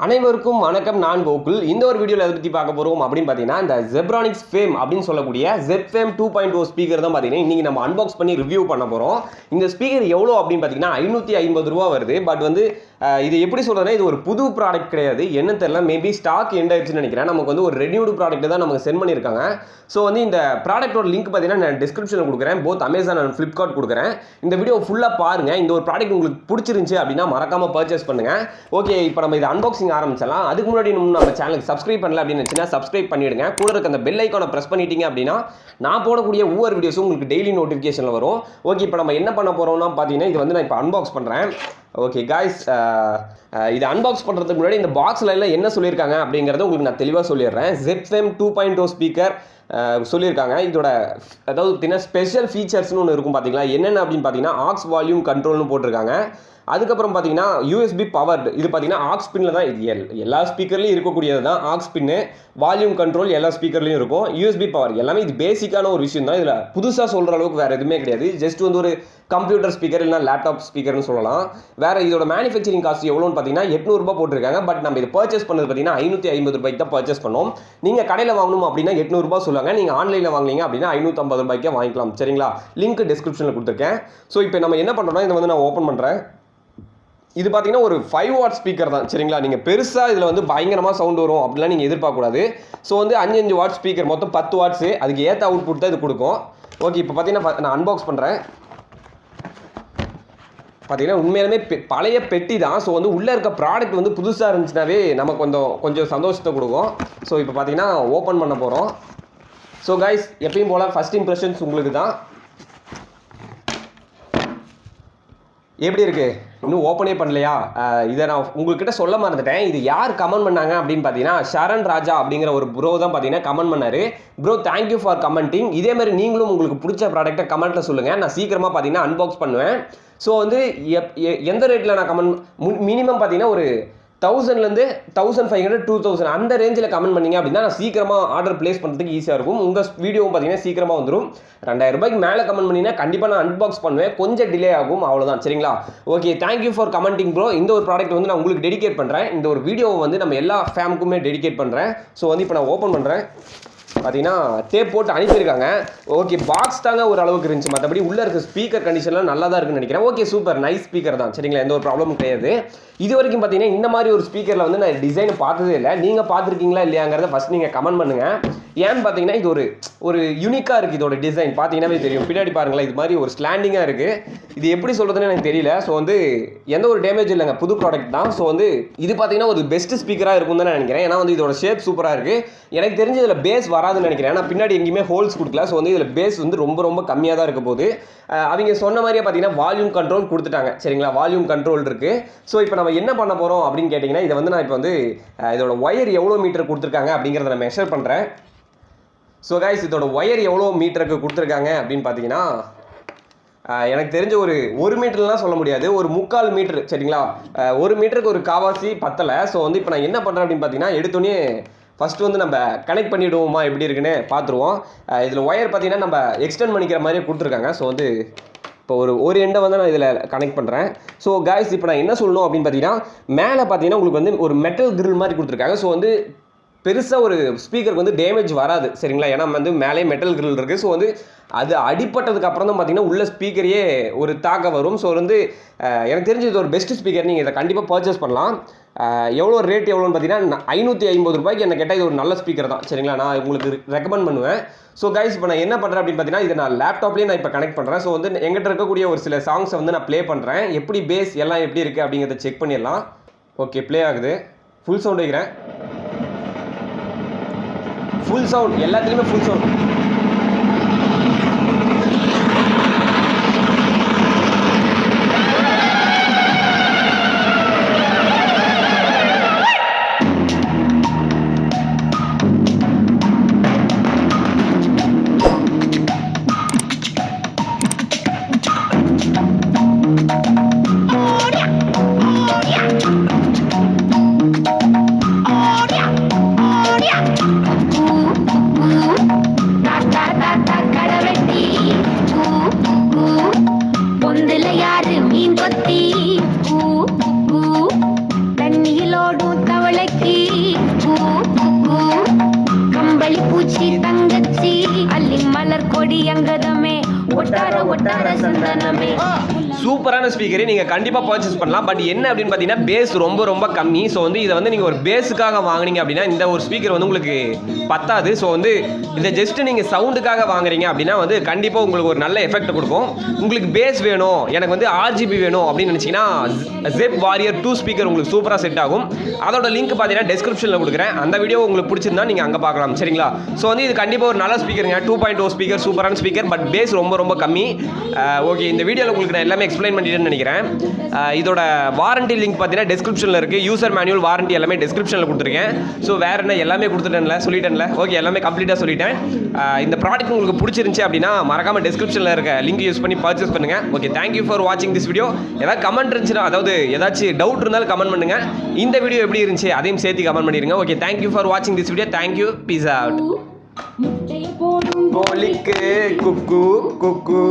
அனைவருக்கும் வணக்கம். நான் கோகுல். இந்த ஒரு வீடியோவில் எதை பற்றி பார்க்க போகிறோம் அப்படின்னு பார்த்தீங்கன்னா, இந்த Zebronics Fame அப்படின்னு சொல்லக்கூடிய Zeb-Fame 2.0 ஸ்பீக்கர் தான் பார்த்தீங்கன்னா இன்றைக்கி நம்ம அன்பாக்ஸ் பண்ணி ரிவ்யூ பண்ண போகிறோம். இந்த ஸ்பீக்கர் எவ்வளோ அப்படின்னு பார்த்தீங்கன்னா ₹550 வருது. பட் வந்து இது எப்படி சொல்கிறதுனா, இது ஒரு புது ப்ராடக்ட் கிடையாது. என்ன தெரியல, மேபி ஸ்டாக் எண்ட் ஆயிடுச்சுன்னு நினைக்கிறேன். நமக்கு வந்து ஒரு ரெனியூடு ப்ராடக்ட் தான் நமக்கு சென்ட் பண்ணியிருக்காங்க. ஸோ வந்து இந்த ப்ராடக்ட்டோட லிங்க் பார்த்தீங்கன்னா நான் டிஸ்கிரிப்ஷனில் கொடுக்குறேன். போத் அமேசான் அண்ட் ஃப்ளிப்கார்ட் கொடுக்குறேன். இந்த வீடியோ ஃபுல்லாக பாருங்கள். இந்த ஒரு ப்ராடக்ட் உங்களுக்கு பிடிச்சிருந்துச்சி அப்படின்னா மறக்காமல் பர்ச்சேஸ் பண்ணுங்கள். ஓகே, இப்போ நம்ம இது அன்பாக்சிங் ஆரம்பிச்சலாம். அதுக்கு முன்னாடி நம்ம சேனலுக்கு சப்ஸ்கிரைப் பண்ணல அப்படின்னு நினச்சினா சப்ஸ்கிரைப் பண்ணிவிடுங்க. கூட இருக்க அந்த பெல் ஐக்கானை ப்ரெஸ் பண்ணிட்டீங்க அப்படின்னா நான் போடக்கூடிய ஒவ்வொரு வீடியோஸும் உங்களுக்கு டெய்லி நோட்டிஃபிகேஷனில் வரும். ஓகே, இப்போ நம்ம என்ன பண்ண போகிறோம்னா பார்த்தீங்கன்னா, இது வந்து நான் இப்போ அன்பாக்ஸ் பண்ணுறேன். ஓகே காய்ஸ், இது அன்பாக்ஸ் பண்ணுறதுக்கு முன்னாடி இந்த பாக்ஸில் எல்லாம் என்ன சொல்லியிருக்காங்க அப்படிங்கிறத உங்களுக்கு நான் தெளிவாக சொல்லிடுறேன். Zeb-Fame 2.0 ஸ்பீக்கர் சொல்லியிருக்காங்க. இதோட அதாவது பார்த்தீங்கன்னா ஸ்பெஷல் ஃபீச்சர்ஸ்னு ஒன்று இருக்கும் பார்த்தீங்களா. என்னென்ன அப்படின்னு பார்த்தீங்கன்னா, ஆக்ஸ் வால்யூம் கண்ட்ரோல்னு போட்டிருக்காங்க. அதுக்கப்புறம் பார்த்தீங்கன்னா USB பவர்டு. இது பார்த்தீங்கன்னா ஆக்ஸ் பின்னில் தான் இது எல்லா ஸ்பீக்கர்லையும் இருக்கக்கூடியது தான். ஆக்ஸ் பின்னு, வால்யூம் கண்ட்ரோல் எல்லா ஸ்பீக்கர்லையும் இருக்கும். USB பவர் எல்லாமே இது பேசிக்கான ஒரு விஷயம் தான். இதில் புதுசாக சொல்கிற அளவுக்கு வேறு எதுவுமே கிடையாது. ஜஸ்ட் வந்து ஒரு கம்ப்யூட்டர் ஸ்பீக்கர் இல்லைனா லேப்டாப் ஸ்பீக்கர்னு சொல்லலாம். வேறு இதோட மேனுஃபேக்சரிங் காஸ்ட் எவ்வளோன்னு பார்த்தீங்கன்னா ₹800 போட்டிருக்காங்க. பட் நம்ம இதை பர்ச்சேஸ் பண்ணது பார்த்தீங்கன்னா ₹550 தான் பர்ச்சேஸ் பண்ணோம். நீங்கள் கடையில் வாங்கணும் அப்படின்னா ₹800 சொல்லுவாங்க. நீங்கள் ஆன்லைனில் வாங்கினீங்க அப்படின்னா ₹550 வாங்கிக்கலாம். சரிங்களா? லிங்க் டிஸ்கிரிப்ஷனில் கொடுத்துருக்கேன். ஸோ இப்போ நம்ம என்ன பண்ணுறோம்னா, இதை வந்து நான் ஓப்பன் பண்ணுறேன். இது பார்த்தீங்கன்னா ஒரு 5 வாட் ஸ்பீக்கர் தான். சரிங்களா? நீங்கள் பெருசாக இதில் வந்து பயங்கரமாக சவுண்ட் வரும் அப்படிலாம் நீங்கள் எதிர்பார்க்கக்கூடாது. ஸோ வந்து 5 வாட் ஸ்பீக்கர், மொத்தம் 10 வாட்ஸு. அதுக்கு ஏற்ற அவுட்புட் தான் இது கொடுக்கும். ஓகே, இப்போ பார்த்தீங்கன்னா நான் அன்பாக்ஸ் பண்ணுறேன். பார்த்தீங்கன்னா உண்மையிலுமே பழைய பெட்டி தான். ஸோ வந்து உள்ளே இருக்க ப்ராடக்ட் வந்து புதுசாக இருந்துச்சுனாவே நமக்கு கொஞ்சம் சந்தோஷத்தை கொடுக்கும். ஸோ இப்போ பார்த்தீங்கன்னா ஓப்பன் பண்ண போகிறோம். ஸோ கைஸ், எப்பயும் போல் ஃபஸ்ட் இம்ப்ரெஷன்ஸ் உங்களுக்கு தான். எப்படி இருக்குது? இன்னும் ஓப்பனே பண்ணலையா? இதை நான் உங்கள்கிட்ட சொல்ல மறந்துட்டேன். இது யார் கமெண்ட் பண்ணாங்க அப்படின்னு பார்த்தீங்கன்னா, ஷரண் ராஜா அப்படிங்கிற ஒரு ப்ரோ தான் பார்த்தீங்கன்னா கமெண்ட் பண்ணார். Bro, thank you for commenting. இதேமாதிரி நீங்களும் உங்களுக்கு பிடிச்ச ப்ராடக்ட்டை கமெண்ட்டில் சொல்லுங்கள். நான் சீக்கிரமாக பார்த்தீங்கன்னா அன்பாக்ஸ் பண்ணுவேன். ஸோ வந்து எந்த ரேட்டில் நான் மினிமம் பார்த்தீங்கன்னா ஒரு 1000லேருந்து 1500, 2000 அந்த ரேஞ்சில் கமெண்ட் பண்ணிங்க அப்படின்னா நான் சீக்கிரமாக ஆர்டர் பிளேஸ் பண்ணுறதுக்கு ஈஸியாக இருக்கும். உங்கள் வீடியோவும் பார்த்தீங்கன்னா சீக்கிரமாக வந்துடும். ₹2000 மேலே கமெண்ட் பண்ணிங்கன்னா கண்டிப்பாக நான் அன்பாக்ஸ் பண்ணுவேன். கொஞ்சம் டிலே ஆகும், அவ்வளோதான். சரிங்களா? Okay, thank you for commenting bro. இந்த ஒரு ப்ராடக்ட் வந்து நான் உங்களுக்கு டெடிகேட் பண்ணுறேன். இந்த ஒரு வீடியோவை வந்து நம்ம எல்லா ஃபேமுக்குமே டெடிகேட் பண்ணுறேன். ஸோ வந்து இப்போ நான் ஓப்பன் பண்ணுறேன். பார்த்தீங்கன்னா டேப் போட்டு அனுப்பியிருக்காங்க. ஓகே, பாக்ஸ் தாங்க ஒரு அளவுக்கு இருந்துச்சு. மற்றபடி உள்ளே இருக்க ஸ்பீக்கர் கண்டிஷன்லாம் நல்லா தான் இருக்குன்னு நினைக்கிறேன். ஓகே, சூப்பர், நைஸ் ஸ்பீக்கர் தான். சரிங்களா? எந்த ஒரு ப்ராப்ளமும் கிடையாது. இது வரைக்கும் பார்த்தீங்கன்னா இந்த மாதிரி ஒரு ஸ்பீக்கரில் வந்து நான் டிசைன் பார்த்ததே இல்லை. நீங்கள் பார்த்துருக்கீங்களா இல்லையாங்கிறத ஃபஸ்ட் நீங்கள் கமெண்ட் பண்ணுங்கள். ஏன்னு பார்த்தீங்கன்னா இது ஒரு யூனிக்காக இருக்குது. இதோட டிசைன் பார்த்தீங்கன்னாவே தெரியும். பின்னாடி பாருங்களேன், இது மாதிரி ஒரு ஸ்லாண்டிங்காக இருக்குது. இது எப்படி சொல்கிறதுன்னு எனக்கு தெரியல. ஸோ வந்து எந்த ஒரு டேமேஜ் இல்லைங்க, புது ப்ராடக்ட் தான். ஸோ வந்து இது பார்த்தீங்கன்னா ஒரு பெஸ்ட் ஸ்பீக்கராக இருக்கும் தான் நான் நினைக்கிறேன். ஏன்னா வந்து இதோட ஷேப் சூப்பராக இருக்குது. எனக்கு தெரிஞ்சு இதில் பேஸ் வராதுன்னு நினைக்கிறேன். ஏன்னா பின்னாடி எங்கேயுமே ஹோல்ஸ் கொடுக்கல. ஸோ வந்து இதில் பேஸ் வந்து ரொம்ப கம்மியாக தான் இருக்க போகுது. அவங்க சொன்ன மாதிரியே பார்த்தீங்கன்னா வால்யூம் கண்ட்ரோல் கொடுத்துட்டாங்க. சரிங்களா? வால்யூம் கண்ட்ரோல் இருக்குது. ஸோ இப்போ நம்ம என்ன பண்ண போகிறோம் அப்படின்னு கேட்டிங்கன்னா, இதை வந்து நான் இப்போ வந்து இதோட ஒயர் எவ்வளோ மீட்டர் கொடுத்துருக்காங்க அப்படிங்கிறத நான் மெஷர் பண்ணுறேன். ஸோ கைஸ், இதோட ஒயர் எவ்வளோ மீட்டருக்கு கொடுத்துருக்காங்க அப்படின்னு பார்த்தீங்கன்னா, எனக்கு தெரிஞ்ச ஒரு மீட்டர்லாம் சொல்ல முடியாது, ஒரு 3/4 மீட்டர். சரிங்களா? 1 மீட்டருக்கு ஒரு காவாசி பத்தலை. ஸோ வந்து இப்போ நான் என்ன பண்ணுறேன் அப்படின்னு பார்த்தீங்கன்னா, எடுத்தோடனே ஃபஸ்ட்டு வந்து நம்ம கனெக்ட் பண்ணிவிடுவோமா எப்படி இருக்குன்னு பார்த்துருவோம். இதில் ஒயர் பார்த்தீங்கன்னா நம்ம எக்ஸ்டெண்ட் பண்ணிக்கிற மாதிரியே கொடுத்துருக்காங்க. ஸோ வந்து இப்போ ஒரு எண்டை வந்து நான் இதில் கனெக்ட் பண்ணுறேன். ஸோ கைஸ், இப்போ நான் என்ன சொல்லணும் அப்படின்னு பார்த்தீங்கன்னா, மேலே பார்த்தீங்கன்னா உங்களுக்கு வந்து ஒரு மெட்டல் கிரில் மாதிரி கொடுத்துருக்காங்க. ஸோ வந்து பெருசாக ஒரு ஸ்பீக்கருக்கு வந்து டேமேஜ் வராது. சரிங்களா? ஏன்னா வந்து மேலே மெட்டல் கிரில் இருக்குது. ஸோ வந்து அது அடிப்பட்டதுக்கு அப்புறம் தான் பார்த்தீங்கன்னா உள்ள ஸ்பீக்கரையே ஒரு தாக்க வரும். ஸோ வந்து எனக்கு தெரிஞ்சு இது ஒரு பெஸ்ட் ஸ்பீக்கர். நீங்கள் இதை கண்டிப்பாக பர்ச்சேஸ் பண்ணலாம். எவ்வளோ ரேட் எவ்வளோன்னு பார்த்தீங்கன்னா ₹550 என்ன கேட்டால் இது ஒரு நல்ல ஸ்பீக்கர் தான். சரிங்களா? நான் உங்களுக்கு ரெக்கமெண்ட் பண்ணுவேன். ஸோ கைஸ், இப்போ நான் என்ன பண்ணுறேன் அப்படின்னு பார்த்தீங்கன்னா, இதை நான் லேப்டாப்லேயே நான் இப்போ கனெக்ட் பண்ணுறேன். ஸோ வந்து எங்கிட்ட இருக்கக்கூடிய ஒரு சில சாங்ஸை வந்து நான் ப்ளே பண்ணுறேன். எப்படி பேஸ் எல்லாம் எப்படி இருக்குது அப்படிங்கிறத செக் பண்ணிடலாம். ஓகே, ப்ளே ஆகுது. ஃபுல் சவுண்ட் வைக்கிறேன். ஃபுல் சவுண்ட் எல்லாத்துலேயுமே ஃபுல் சவுண்ட். கோடி அங்கதமே ஒட்டார ஒட்டார சந்தனமே. சூப்பரான ஸ்பீக்கர் நீங்கள் கண்டிப்பாக பர்ச்சேஸ் பண்ணலாம். பட் என்ன அப்படின்னு பார்த்தீங்கன்னா பேஸ் ரொம்ப ரொம்ப கம்மி. ஸோ வந்து இதை வந்து நீங்கள் ஒரு பேஸுக்காக வாங்குனீங்க அப்படின்னா இந்த ஒரு ஸ்பீக்கர் வந்து உங்களுக்கு பத்தாது. ஸோ வந்து இதை ஜஸ்ட் நீங்கள் சவுண்டுக்காக வாங்குறீங்க அப்படின்னா வந்து கண்டிப்பாக உங்களுக்கு ஒரு நல்ல எஃபெக்ட் கொடுக்கும். உங்களுக்கு பேஸ் வேணும், எனக்கு வந்து ஆர்ஜிபி வேணும் அப்படின்னு நினச்சிங்கன்னா ஜெப் வாரியர் 2 ஸ்பீக்கர் உங்களுக்கு சூப்பராக செட் ஆகும். அதோட லிங்க் பார்த்தீங்கன்னா டெஸ்கிரிப்ஷனில் கொடுக்குறேன். அந்த வீடியோ உங்களுக்கு பிடிச்சிருந்தா நீங்கள் அங்கே பார்க்கலாம். சரிங்களா? ஸோ வந்து இது கண்டிப்பாக ஒரு நல்ல ஸ்பீக்கருங்க. 2.0 ஸ்பீக்கர், சூப்பரான ஸ்பீக்கர். பட் பேஸ் ரொம்ப ரொம்ப கம்மி. ஓகே, இந்த வீடியோவில் உங்களுக்கு நான் எல்லாமே எக்ஸ்பிளைன் பண்ணிட்டேன்னு நினைக்கிறேன். இதோட வாரண்டி லிங்க் பார்த்தீங்கன்னா டெஸ்கிரிப்ஷனில் இருக்குது. யூசர் மேனுவல், வாரண்டி எல்லாமே டெஸ்கிரிப்ஷனில் கொடுத்துருக்கேன். ஸோ வேறு என்ன எல்லாமே சொல்லிட்டேன்ல. ஓகே, எல்லாமே கம்ப்ளீட்டாக சொல்லிட்டேன். இந்த ப்ராடக்ட் உங்களுக்கு பிடிச்சிருந்துச்சி அப்படின்னா மறக்காமல் டெஸ்கிரிப்ஷனில் இருக்க லிங்க் யூஸ் பண்ணி பர்ச்சேஸ் பண்ணுங்கள். ஓகே, தேங்க்யூ ஃபார் வாட்சிங் திஸ் வீடியோ. ஏதாவது கமெண்ட் இருந்துச்சுன்னா, அதாவது ஏதாச்சும் டவுட் இருந்தாலும் கமெண்ட் பண்ணுங்கள். இந்த வீடியோ எப்படி இருந்துச்சு அதையும் சேர்த்து கமெண்ட் பண்ணிடுங்க. ஓகே, தேங்க்யூ ஃபார் வாட்சிங் this video. Thank you, peace out. கோழிக்கு குக்கு குக்கு.